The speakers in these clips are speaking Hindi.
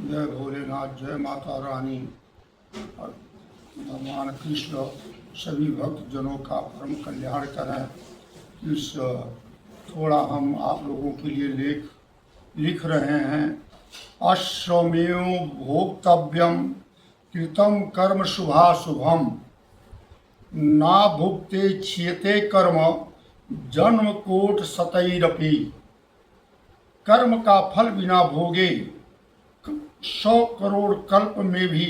जय भोलेनाथ, जय माता रानी। और भगवान कृष्ण सभी भक्त जनों का परम कल्याण करें। इस थोड़ा हम आप लोगों के लिए लिख रहे हैं। अश्वमेव भोक्तव्यम कृतम कर्म शुभाशुभम ना भुक्ते क्षीयते कर्म जन्म कोट शतैरपि। कर्म का फल बिना भोगे 100 करोड़ कल्प में भी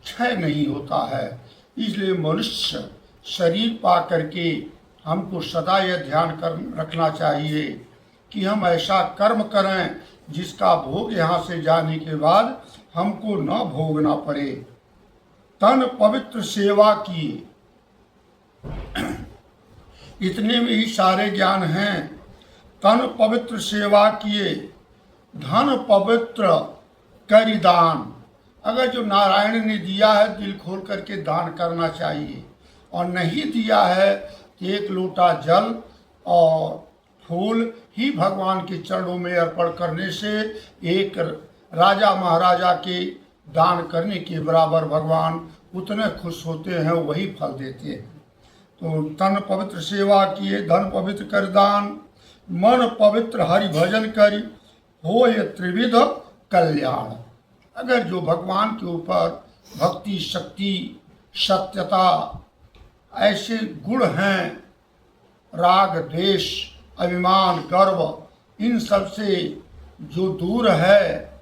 क्षय नहीं होता है। इसलिए मनुष्य शरीर पा करके हमको सदा यह ध्यान कर रखना चाहिए कि हम ऐसा कर्म करें जिसका भोग यहाँ से जाने के बाद हमको न भोगना पड़े। तन पवित्र सेवा किए, इतने में ही सारे ज्ञान हैं। तन पवित्र सेवा किए, धन पवित्र करि दान। अगर जो नारायण ने दिया है दिल खोल करके दान करना चाहिए, और नहीं दिया है तो एक लोटा जल और फूल ही भगवान के चरणों में अर्पण करने से एक राजा महाराजा के दान करने के बराबर भगवान उतने खुश होते हैं, वही फल देते हैं। तो तन पवित्र सेवा किए, धन पवित्र कर दान, मन पवित्र हरि भजन करी, हो ये त्रिविध कल्याण। अगर जो भगवान के ऊपर भक्ति, शक्ति, सत्यता ऐसे गुण हैं, राग, द्वेष, अभिमान, गर्व, इन सब से जो दूर है,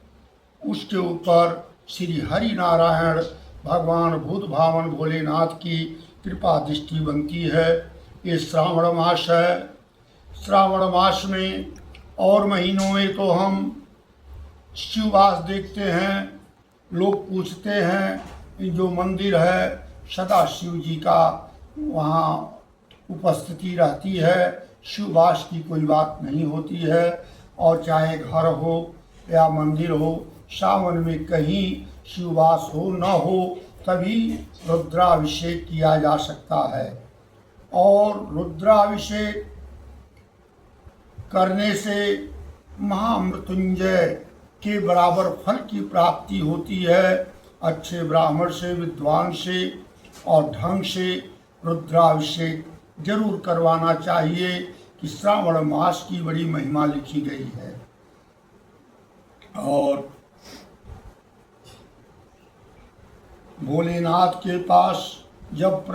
उसके ऊपर श्री हरि नारायण भगवान भूत भावन भोलेनाथ की कृपा दृष्टि बनती है। ये श्रावण मास है। श्रावण मास में और महीनों में तो हम शिववास देखते हैं। लोग पूछते हैं, जो मंदिर है सदा शिव जी का वहाँ उपस्थिति रहती है, शिववास की कोई बात नहीं होती है। और चाहे घर हो या मंदिर हो, सावन में कहीं शिववास हो न हो तभी रुद्राभिषेक किया जा सकता है। और रुद्राभिषेक करने से महामृत्युंजय के बराबर फल की प्राप्ति होती है। अच्छे ब्राह्मण से, विद्वान से और ढंग से रुद्राभिषेक जरूर करवाना चाहिए कि श्रावण मास की बड़ी महिमा लिखी गई है। और भोलेनाथ के पास जब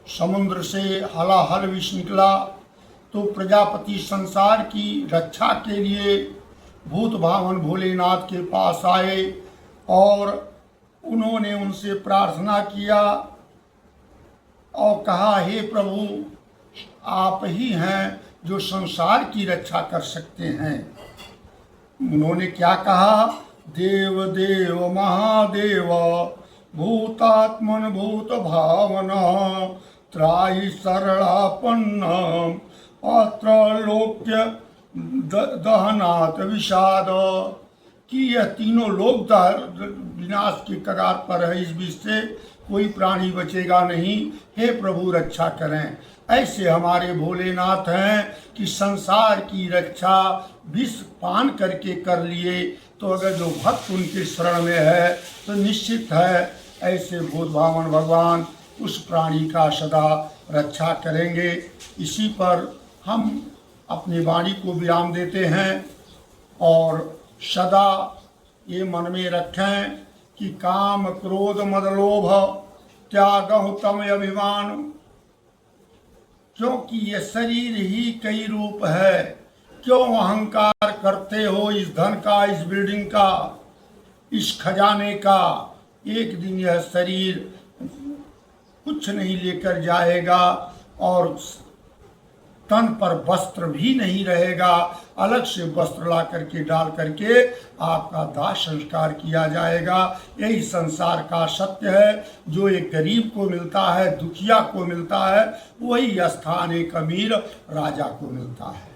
समुद्र से हलाहल विष निकला तो प्रजापति संसार की रक्षा के लिए भूत भावन भोलेनाथ के पास आए और उन्होंने उनसे प्रार्थना किया और कहा, हे प्रभु, आप ही हैं जो संसार की रक्षा कर सकते हैं। उन्होंने क्या कहा, देव देव महादेव भूतात्मन भूत भावना त्राहि सरलापन्न अत्र लोक्य दहनात् विषाद। कि यह तीनों लोग विनाश के कगार पर है, इस विष से कोई प्राणी बचेगा नहीं। हे प्रभु, रक्षा करें। ऐसे हमारे भोलेनाथ हैं कि संसार की रक्षा विष पान करके कर लिए, तो अगर जो भक्त उनके शरण में है तो निश्चित है ऐसे भूत भावन भगवान उस प्राणी का सदा रक्षा करेंगे। इसी पर हम अपनी वाणी को विराम देते हैं और सदा ये मन में रखें कि काम क्रोध मद लोभ त्यागहु तम अभिमान। क्योंकि ये शरीर ही कई रूप है, क्यों अहंकार करते हो इस धन का, इस बिल्डिंग का, इस खजाने का। एक दिन यह शरीर कुछ नहीं लेकर जाएगा और तन पर वस्त्र भी नहीं रहेगा। अलग से वस्त्र ला करके डाल करके आपका दाह संस्कार किया जाएगा। यही संसार का सत्य है। जो एक गरीब को मिलता है, दुखिया को मिलता है, वही स्थान एक अमीर राजा को मिलता है।